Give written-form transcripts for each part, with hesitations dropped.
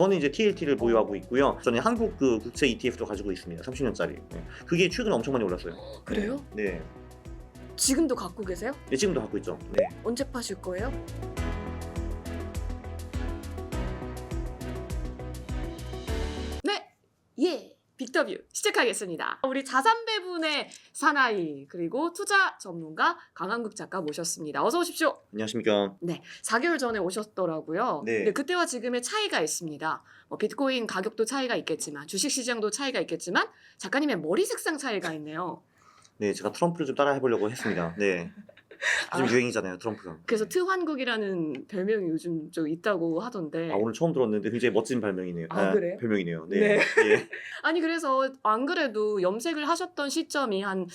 저는 이제 TLT를 보유하고 있고요. 저는 한국 그 국채 ETF도 가지고 있습니다. 30년짜리. 네. 그게 최근에 엄청 많이 올랐어요. 그래요? 네. 지금도 갖고 계세요? 네, 지금도 갖고 있죠. 네. 언제 파실 거예요? 네, 예. 빅터뷰 시작하겠습니다. 우리 자산 배분의 사나이 그리고 투자 전문가 강한국 작가 모셨습니다. 어서 오십시오. 안녕하십니까. 네, 4개월 전에 오셨더라고요. 네. 근데 그때와 지금의 차이가 있습니다. 비트코인 가격도 차이가 있겠지만 주식시장도 차이가 있겠지만 작가님의 머리 색상 차이가 있네요. 네, 제가 트럼프를 좀 따라 해보려고 했습니다. 네. 요즘 아. 유행이잖아요, 트럼프가. 그래서 트환국이라는 별명이 요즘 좀 있다고 하던데. 아, 오늘 처음 들었는데 굉장히 멋진 별명이네요. 아, 그래요? 별명이네요. 네. 네. 예. 아니 그래서 안 그래도 염색을 하셨던 시점이 한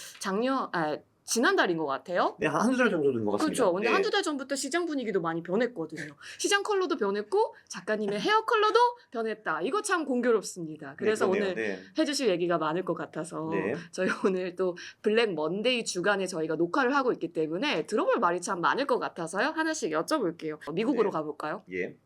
지난달인 것 같아요. 네, 한두 달 정도 된 것 같습니다. 그렇죠. 근데 네. 한두 달 전부터 시장 분위기도 많이 변했거든요. 시장 컬러도 변했고 작가님의 헤어 컬러도 변했다. 이거 참 공교롭습니다. 그래서 그러네요. 오늘 네. 해주실 얘기가 많을 것 같아서 네. 저희 오늘 또 블랙 먼데이 주간에 저희가 녹화를 하고 있기 때문에 들어볼 말이 참 많을 것 같아서요. 하나씩 여쭤볼게요. 미국으로 네. 가볼까요? 예.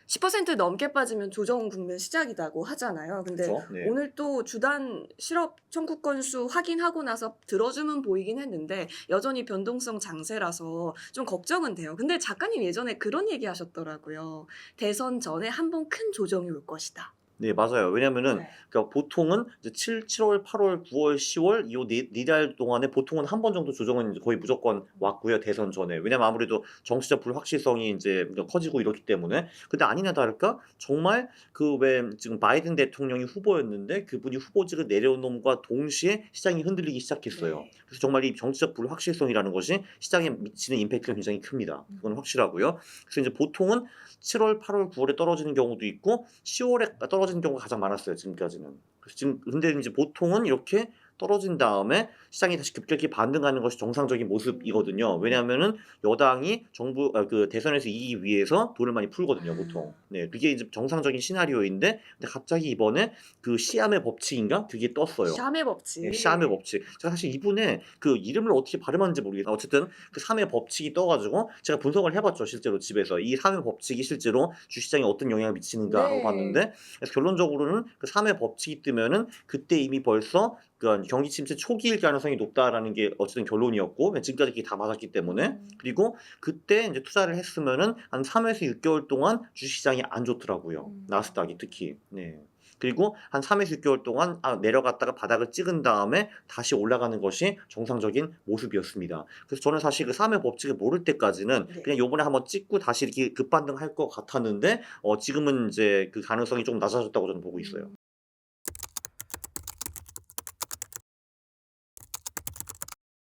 10% 넘게 빠지면 조정 국면 시작이라고 하잖아요. 근데 그렇죠. 네. 오늘 또 주단 실업 청구 건수 확인하고 나서 들어주면 보이긴 했는데 여전히 변동성 장세라서 좀 걱정은 돼요. 근데 작가님 예전에 그런 얘기 하셨더라고요. 대선 전에 한 번 큰 조정이 올 것이다. 네, 맞아요. 왜냐면은 네. 그러니까 보통은 이제 7월, 8월, 9월, 10월 네 달 동안에 보통은 한 번 정도 조정은 이제 거의 무조건 왔고요. 대선 전에. 왜냐면 아무래도 정치적 불확실성이 이제 커지고 이렇기 때문에. 근데 아니나 다를까 정말 그 왜 지금 바이든 대통령이 후보였는데 그분이 후보직을 내려놓음과 동시에 시장이 흔들리기 시작했어요. 네. 그래서 정말 이 정치적 불확실성이라는 것이 시장에 미치는 임팩트가 굉장히 큽니다. 그건 확실하고요. 그래서 이제 보통은 7월, 8월, 9월에 떨어지는 경우도 있고 10월에 떨어지는 경우가 가장 많았어요. 지금까지는. 그래서 지금 근데 이제 보통은 이렇게 떨어진 다음에 시장이 다시 급격히 반등하는 것이 정상적인 모습이거든요. 왜냐하면은 여당이 정부 그 대선에서 이기기 위해서 돈을 많이 풀거든요, 보통. 네, 그게 이제 정상적인 시나리오인데, 근데 갑자기 이번에 그 시암의 법칙인가 그게 떴어요. 샴의 법칙. 네, 시암의 법칙. 제가 사실 이분의 그 이름을 어떻게 발음하는지 모르겠어요. 어쨌든 그 3의 법칙이 떠가지고 제가 분석을 해봤죠. 실제로 집에서 이 3의 법칙이 실제로 주시장에 어떤 영향을 미치는가 하고 네. 봤는데, 그래서 결론적으로는 그 3의 법칙이 뜨면은 그때 이미 벌써 그 경기 침체 초기일 가능성이 높다라는 게 어쨌든 결론이었고, 지금까지 그게 다 맞았기 때문에. 그리고 그때 이제 투자를 했으면은 한 3에서 6개월 동안 주시장이 안 좋더라고요. 나스닥이 특히. 네. 그리고 한 3에서 6개월 동안 내려갔다가 바닥을 찍은 다음에 다시 올라가는 것이 정상적인 모습이었습니다. 그래서 저는 사실 그 3의 법칙을 모를 때까지는 네. 그냥 요번에 한번 찍고 다시 이렇게 급반등할 것 같았는데 지금은 이제 그 가능성이 좀 낮아졌다고 저는 보고 있어요.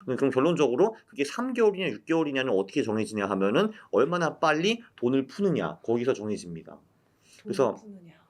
그럼 결론적으로 그게 3개월이냐 6개월이냐는 어떻게 정해지냐 하면은 얼마나 빨리 돈을 푸느냐 거기서 정해집니다. 그래서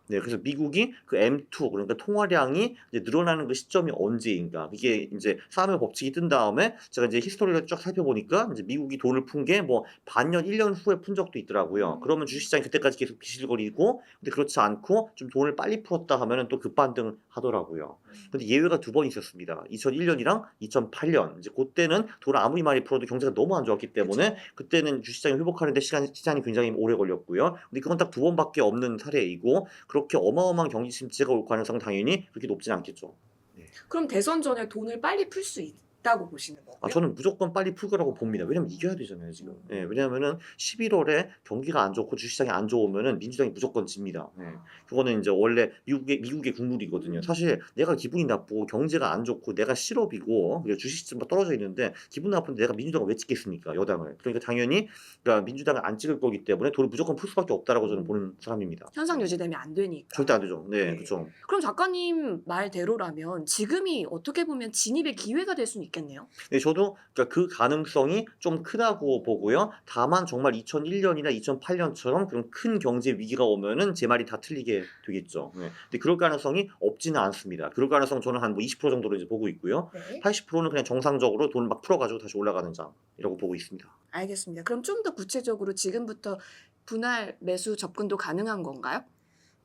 네, 그래서 미국이 그 M2 그러니까 통화량이 이제 늘어나는 그 시점이 언제인가? 이게 이제 3의 법칙이 뜬 다음에 제가 이제 히스토리를 쫙 살펴보니까 이제 미국이 돈을 푼 게 뭐 반년, 1년 후에 푼 적도 있더라고요. 그러면 주식시장이 그때까지 계속 비실거리고, 근데 그렇지 않고 좀 돈을 빨리 풀었다 하면은 또 급반등 하더라고요. 근데 예외가 두 번 있었습니다. 2001년이랑 2008년. 이제 그때는 돈을 아무리 많이 풀어도 경제가 너무 안 좋았기 때문에 그때는 주식시장이 회복하는데 시간이 굉장히 오래 걸렸고요. 근데 그건 딱 두 번밖에 없는 사례이고, 그렇게 어마어마한 경기 침체가 올 가능성은 당연히 그렇게 높지는 않겠죠. 네. 그럼 대선 전에 돈을 빨리 풀 수 있다고 보시는 거고요? 저는 무조건 빨리 풀 거라고 봅니다. 왜냐면 이겨야 되잖아요, 지금. 네, 왜냐면은 11월에 경기가 안 좋고 주식시장이 안 좋으면은 민주당이 무조건 집니다. 네. 그거는 이제 원래 미국의 국룰이거든요. 사실 내가 기분이 나쁘고 경제가 안 좋고 내가 실업이고 그리고 주식시장 떨어져 있는데 기분 나쁜데 내가 민주당을 왜 찍겠습니까, 여당을. 그러니까 당연히 민주당을 안 찍을 거기 때문에 돈을 무조건 풀 수밖에 없다라고 저는 보는 사람입니다. 현상 유지되면 안 되니까. 절대 안 되죠. 네, 네. 그렇죠. 그럼 작가님 말대로라면 지금이 어떻게 보면 진입의 기회가 될 수는 있겠네요. 네, 저도 그러니까 그 가능성이 좀 크다고 보고요. 다만 정말 2001년이나 2008년처럼 그런 큰 경제 위기가 오면은 제 말이 다 틀리게 되겠죠. 네. 근데 그럴 가능성이 없지는 않습니다. 그럴 가능성 저는 한 뭐 20% 정도로 이제 보고 있고요. 네. 80%는 그냥 정상적으로 돈을 막 풀어가지고 다시 올라가는 장이라고 보고 있습니다. 알겠습니다. 그럼 좀 더 구체적으로 지금부터 분할 매수 접근도 가능한 건가요?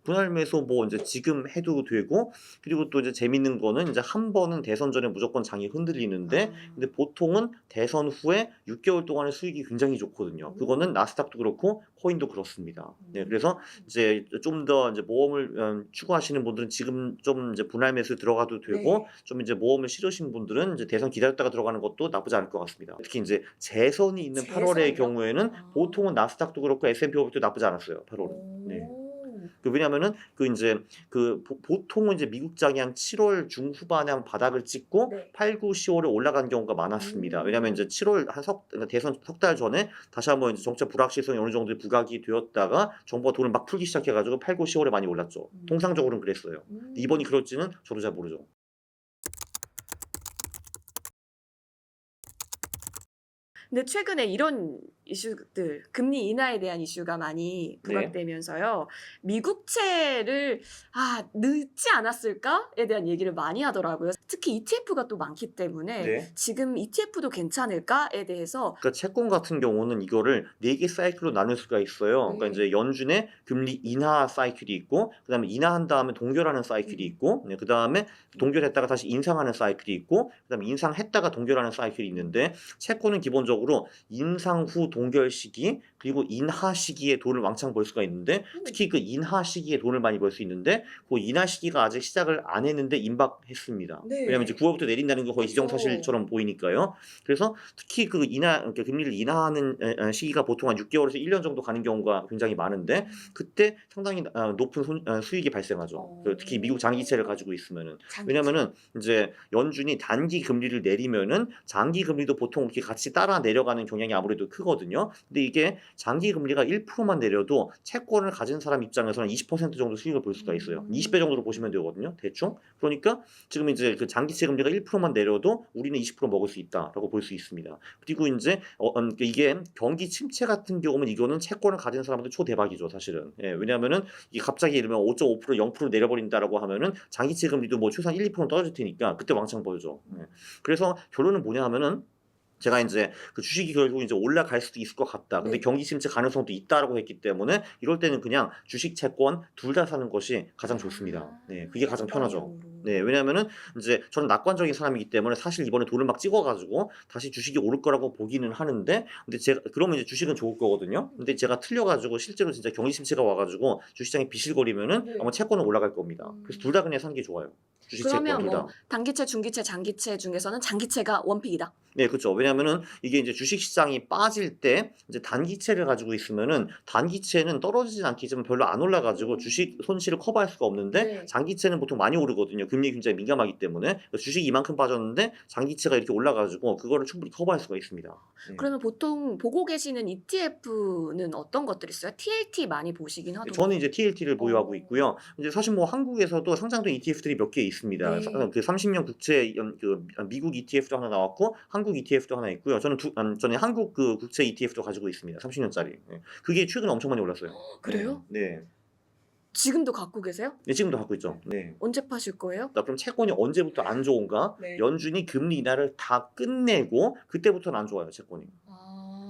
분할 매수 뭐 이제 지금 해도 되고 그리고 또 이제 재밌는 거는 이제 한 번은 대선 전에 무조건 장이 흔들리는데 근데 보통은 대선 후에 6개월 동안의 수익이 굉장히 좋거든요. 그거는 나스닥도 그렇고 코인도 그렇습니다. 네, 그래서 이제 좀 더 이제 모험을 추구하시는 분들은 지금 좀 이제 분할 매수 들어가도 되고 네. 좀 이제 모험을 싫으신 분들은 이제 대선 기다렸다가 들어가는 것도 나쁘지 않을 것 같습니다. 특히 이제 재선이 있는 8월의 재선이요? 경우에는 아. 보통은 나스닥도 그렇고 S&P 500도 나쁘지 않았어요. 8월은. 네. 오. 왜냐면은 그 인제 그 보통은 이제 미국장이 한 7월 중후반에 한 바닥을 찍고 네. 8, 9, 10월에 올라간 경우가 많았습니다. 왜냐면 이제 7월 그러니까 대선 석 달 전에 다시 한번 이제 정책 불확실성이 어느 정도 부각이 되었다가 정부가 돈을 막 풀기 시작해 가지고 8, 9, 10월에 많이 올랐죠. 통상적으로는 그랬어요. 이번이 그럴지는 저도 잘 모르죠. 근데 최근에 이런 이슈들, 금리 인하에 대한 이슈가 많이 네. 부각되면서요. 미국채를 늦지 않았을까에 대한 얘기를 많이 하더라고요. 특히 ETF가 또 많기 때문에 네. 지금 ETF도 괜찮을까에 대해서 그러니까 채권 같은 경우는 이거를 4개 사이클로 나눌 수가 있어요. 그러니까 네. 이제 연준의 금리 인하 사이클이 있고 그다음에 인하한 다음에 동결하는 사이클이 있고 네, 그다음에 동결했다가 다시 인상하는 사이클이 있고 그다음에 인상했다가 동결하는 사이클이 있는데 채권은 기본적으로 인상 후 동결 시기 그리고 인하 시기에 돈을 왕창 벌 수가 있는데 특히 그 인하 시기에 돈을 많이 벌 수 있는데 그 인하 시기가 아직 시작을 안 했는데 임박했습니다. 네. 왜냐하면 이제 9월부터 내린다는 게 거의 그쵸. 기정사실처럼 보이니까요. 그래서 특히 그 인하 그러니까 금리를 인하하는 시기가 보통 한 6개월에서 1년 정도 가는 경우가 굉장히 많은데 그때 상당히 높은 수익이 발생하죠. 그 특히 미국 장기채를 가지고 있으면은 왜냐면은 이제 연준이 단기 금리를 내리면은 장기 금리도 보통 이렇게 같이 따라 내려가는 경향이 아무래도 크거든요. 근데 이게 장기 금리가 1%만 내려도 채권을 가진 사람 입장에서는 20% 정도 수익을 볼 수가 있어요. 20배 정도로 보시면 되거든요. 대충. 그러니까 지금 이제 그 장기채 금리가 1%만 내려도 우리는 20% 먹을 수 있다라고 볼 수 있습니다. 그리고 이제 이게 경기 침체 같은 경우는 이거는 채권을 가진 사람한테 초대박이죠, 사실은. 예, 왜냐하면은 이게 갑자기 예를 들면 5.5% 0% 내려버린다라고 하면은 장기채 금리도 뭐 최소한 1, 2% 떨어질 테니까 그때 왕창 벌죠. 예. 그래서 결론은 뭐냐 하면은 제가 인제 그 주식이 결국 이제 올라갈 수도 있을 것 같다. 근데 네. 경기 침체 가능성도 있다라고 했기 때문에 이럴 때는 그냥 주식, 채권 둘 다 사는 것이 가장 좋습니다. 네. 그게 가장 편하죠. 양방향으로. 네. 왜냐하면은 인제 저는 낙관적인 사람이기 때문에 사실 이번에 돈을 막 찍어 가지고 다시 주식이 오를 거라고 보기는 하는데 근데 제가 그러면 이제 주식은 좋을 거거든요. 근데 제가 틀려 가지고 실제로 진짜 경기 침체가 와 가지고 주식장이 비실거리면은 네. 아마 채권은 올라갈 겁니다. 그래서 둘 다 그냥 사는 게 좋아요. 주식, 채권 그러면 둘 뭐 다. 단기채, 중기채, 장기채 중에서는 장기채가 원픽이다. 네, 그쵸. 왜냐면은 이게 이제 주식 시장이 빠질 때 이제 단기채를 가지고 있으면은 단기채는 떨어지진 않겠지만 별로 안 올라 가지고 주식 손실을 커버할 수가 없는데 네. 장기채는 보통 많이 오르거든요. 금리에 굉장히 민감하기 때문에. 그래서 주식이 이만큼 빠졌는데 장기채가 이렇게 올라 가지고 그거를 충분히 커버할 수가 있습니다. 네. 그러면 보통 보고 계시는 ETF는 어떤 것들이 있어요? TLT 많이 보시긴 하던데. 저는 이제 TLT를 보유하고 어. 있고요. 이제 사실 뭐 한국에서도 상장된 ETF들이 몇 개 있습니다. 네. 그 30년 국채 미국 ETF도 하나 나왔고 한국 ETF도 하나 있고요. 저는 한국 그 국채 ETF도 가지고 있습니다. 30년짜리. 예. 그게 최근에 엄청 많이 올랐어요. 그래요? 네. 지금도 갖고 계세요? 네, 지금도 갖고 있죠. 네. 언제 파실 거예요? 그럼 채권이 언제부터 안 좋은가? 네. 연준이 금리 인하를 다 끝내고 그때부터는 안 좋아요, 채권이.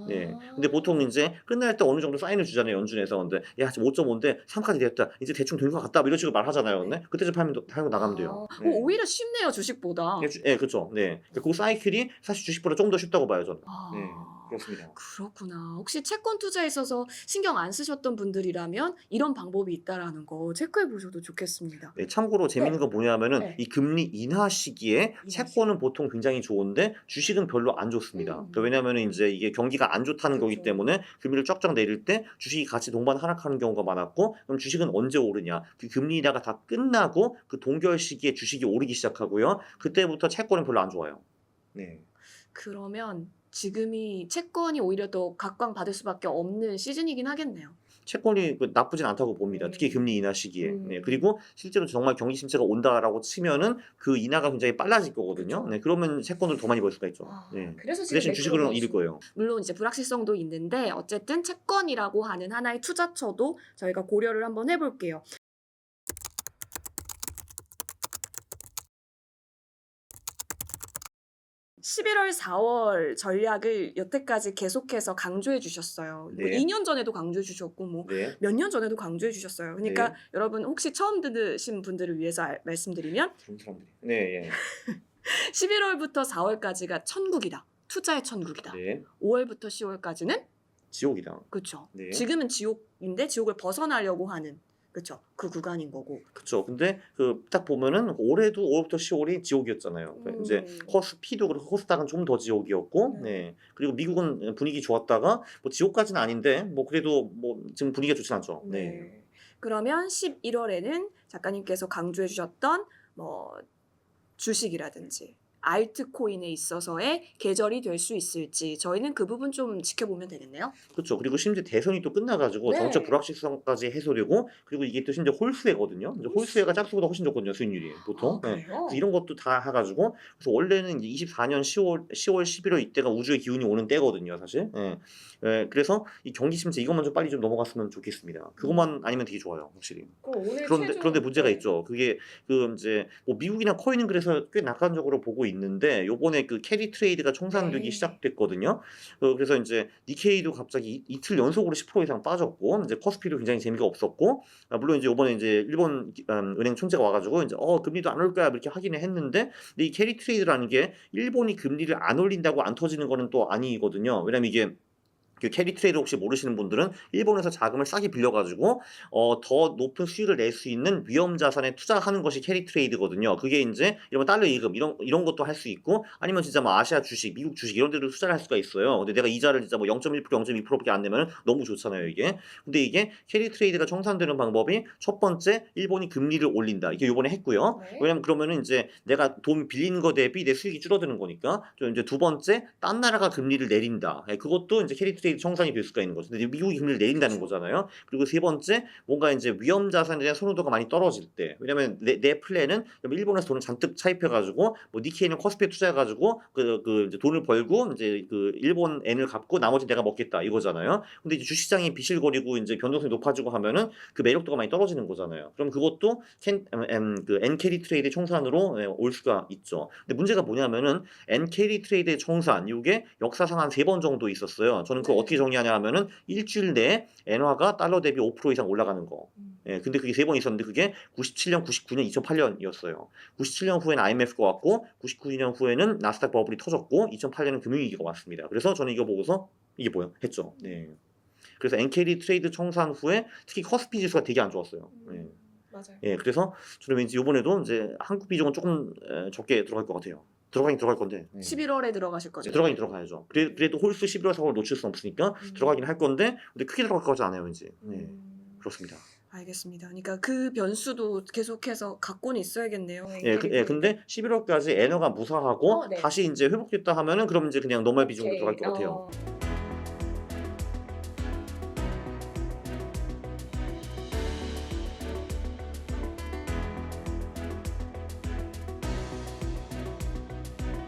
네. 근데 보통 인제 끝날 때 어느 정도 사인을 주잖아요, 연준에서. 근데 "야, 지금 5.5인데 3까지 됐다. 이제 대충 된 것 같다." 뭐 이런 식으로 말하잖아요. 네. 네. 그때쯤 팔고 나가면 돼요. 네. 오히려 쉽네요, 주식보다. 예, 그쵸. 네. 그 사이클이 사실 주식보다 좀 더 쉽다고 봐요, 저는. 네. 그렇습니다. 그렇구나. 혹시 채권 투자에 있어서 신경 안 쓰셨던 분들이라면 이런 방법이 있다라는 거 체크해 보셔도 좋겠습니다. 네, 참고로 재밌는 건 뭐냐면은 네. 이 금리 인하 시기에 채권은 보통 굉장히 좋은데 주식은 별로 안 좋습니다. 그러니까 왜냐면은 인제 이게 경기가 안 좋다는 거기 그쵸. 때문에 금리를 쫙쫙 내릴 때 주식이 같이 동반 하락하는 경우가 많았고 그럼 주식은 언제 오르냐? 그 금리 인하가 다 끝나고 그 동결 시기에 주식이 오르기 시작하고요. 그때부터 채권은 별로 안 좋아요. 네. 그러면 지금이 채권이 오히려 더 각광받을 수밖에 없는 시즌이긴 하겠네요. 채권이 나쁘진 않다고 봅니다. 특히 금리 인하 시기에. 네. 그리고 실제로 정말 경기 침체가 온다라고 치면은 그 인하가 굉장히 빨라질 거거든요. 그쵸. 네. 그러면 채권을 더 많이 벌 수가 있죠. 네. 그래서 그 지금 대신 주식은 매크로 잃을 거예요. 물론 이제 불확실성도 있는데 어쨌든 채권이라고 하는 하나의 투자처도 저희가 고려를 한번 해볼게요. 11월, 4월 전략을 여태까지 계속해서 강조해 주셨어요. 뭐 네. 2년 전에도 강조해 주셨고 뭐 네. 몇 년 전에도 강조해 주셨어요. 그러니까 네. 여러분 혹시 처음 들으신 분들을 위해서 말씀드리면 그런 사람들이. 네, 예. 11월부터 4월까지가 천국이다. 투자의 천국이다. 네. 5월부터 10월까지는 지옥이다. 그렇죠. 네. 지금은 지옥인데 지옥을 벗어나려고 하는 그렇죠. 그 구간인 거고. 그쵸. 근데 그 딱 보면은 올해도 5월부터 10월이 지옥이었잖아요. 그러니까 이제 코스피도 그렇고 코스닥은 좀 더 지옥이었고, 네. 그리고 미국은 분위기 좋았다가 뭐 지옥까지는 아닌데 뭐 그래도 뭐 지금 분위기가 좋진 않죠. 네. 그러면 11월에는 작가님께서 강조해 주셨던 뭐 주식이라든지 알트코인에 있어서의 계절이 될 수 있을지 저희는 그 부분 좀 지켜보면 되겠네요. 그렇죠. 그리고 심지어 대선이 또 끝나가지고 네. 정책 불확실성까지 해소되고 그리고 이게 또 심지어 홀수회거든요. 이제 홀수회가 짝수보다 훨씬 좋거든요. 수익률이 보통. 네. 그래요? 그래서 이런 것도 다 해가지고 그래서 원래는 이제 24년 10월, 11월 이때가 우주의 기운이 오는 때거든요, 사실. 예. 예, 그래서 이 경기 침체 이것만 좀 빨리 좀 넘어갔으면 좋겠습니다. 그것만 아니면 되게 좋아요, 확실히. 그런데 문제가 있죠. 그게 그 이제 뭐 미국이나 코인은 그래서 꽤 낙관적으로 보고 있는데 요번에 그 캐리 트레이드가 청산되기 네. 시작됐거든요. 그래서 이제 니케이도 갑자기 이틀 연속으로 10% 이상 빠졌고 이제 코스피도 굉장히 재미가 없었고 물론 이제 요번에 이제 일본 은행 총재가 와가지고 이제 금리도 안 올 거야 이렇게 하기는 했는데 근데 이 캐리 트레이드라는 게 일본이 금리를 안 올린다고 안 터지는 거는 또 아니거든요. 왜냐면 이게 그 캐리 트레이드 혹시 모르시는 분들은 일본에서 자금을 싸게 빌려가지고 더 높은 수익을 낼 수 있는 위험 자산에 투자하는 것이 캐리 트레이드거든요. 그게 이제 이런 달러 예금 이런 것도 할 수 있고 아니면 진짜 뭐 아시아 주식, 미국 주식 이런 데도 투자를 할 수가 있어요. 근데 내가 이자를 진짜 뭐 0.1%, 0.2%밖에 안 내면 너무 좋잖아요, 이게. 근데 이게 캐리 트레이드가 청산되는 방법이 첫 번째 일본이 금리를 올린다. 이게 요번에 했고요. 네. 왜냐면 그러면은 이제 내가 돈 빌리는 거 대비 내 수익이 줄어드는 거니까. 좀 이제 두 번째 딴 나라가 금리를 내린다. 그것도 이제 캐리 트레이드 청산이 될 수가 있는 거죠. 근데 미국이 금리를 내린다는 거잖아요. 그리고 세 번째 뭔가 이제 위험 자산에 대한 선호도가 많이 떨어질 때, 왜냐면 내 플랜은 일본에서 돈을 잔뜩 차입해가지고 뭐 니케이는 코스피에 투자해가지고 그 이제 돈을 벌고 이제 그 일본 엔을 갚고 나머지 내가 먹겠다 이거잖아요. 근데 이제 주식시장이 비실거리고 이제 변동성이 높아지고 하면은 그 매력도가 많이 떨어지는 거잖아요. 그럼 그것도 그 엔캐리 트레이드 청산으로 올 수가 있죠. 근데 문제가 뭐냐면은 엔캐리 트레이드 청산 이게 역사상 한 3번 정도 있었어요. 저는 그거 어떻게 정리하냐 하면은 일주일 내에 엔화가 달러 대비 5% 이상 올라가는 거. 예, 근데 그게 3번 있었는데 그게 97년, 99년, 2008년이었어요. 97년 후에는 IMF가 왔고 99년 후에는 나스닥 버블이 터졌고 2008년은 금융위기가 왔습니다. 그래서 저는 이거 보고서 이게 뭐야? 했죠. 네. 그래서 엔캐리 트레이드 청산 후에 특히 코스피 지수가 되게 안 좋았어요. 예. 맞아요. 예, 그래서 저는 왠지 이번에도 이제 한국 비중은 조금 적게 들어갈 것 같아요. 들어가긴 들어갈 건데. 11월에 들어가실 거죠? 들어가긴 들어가야죠. 그래도 홀수 11월 4월 놓칠 수 없으니까 들어가긴 할 건데 근데 크게 들어갈 것 같지 않아요, 왠지. 네. 그렇습니다. 알겠습니다. 그러니까 그 변수도 계속해서 갖고는 있어야겠네요. 근데 11월까지 엔화가 무사하고 네. 다시 이제 회복됐다 하면은 그럼 이제 그냥 노멀 비중으로 들어갈 것 같아요.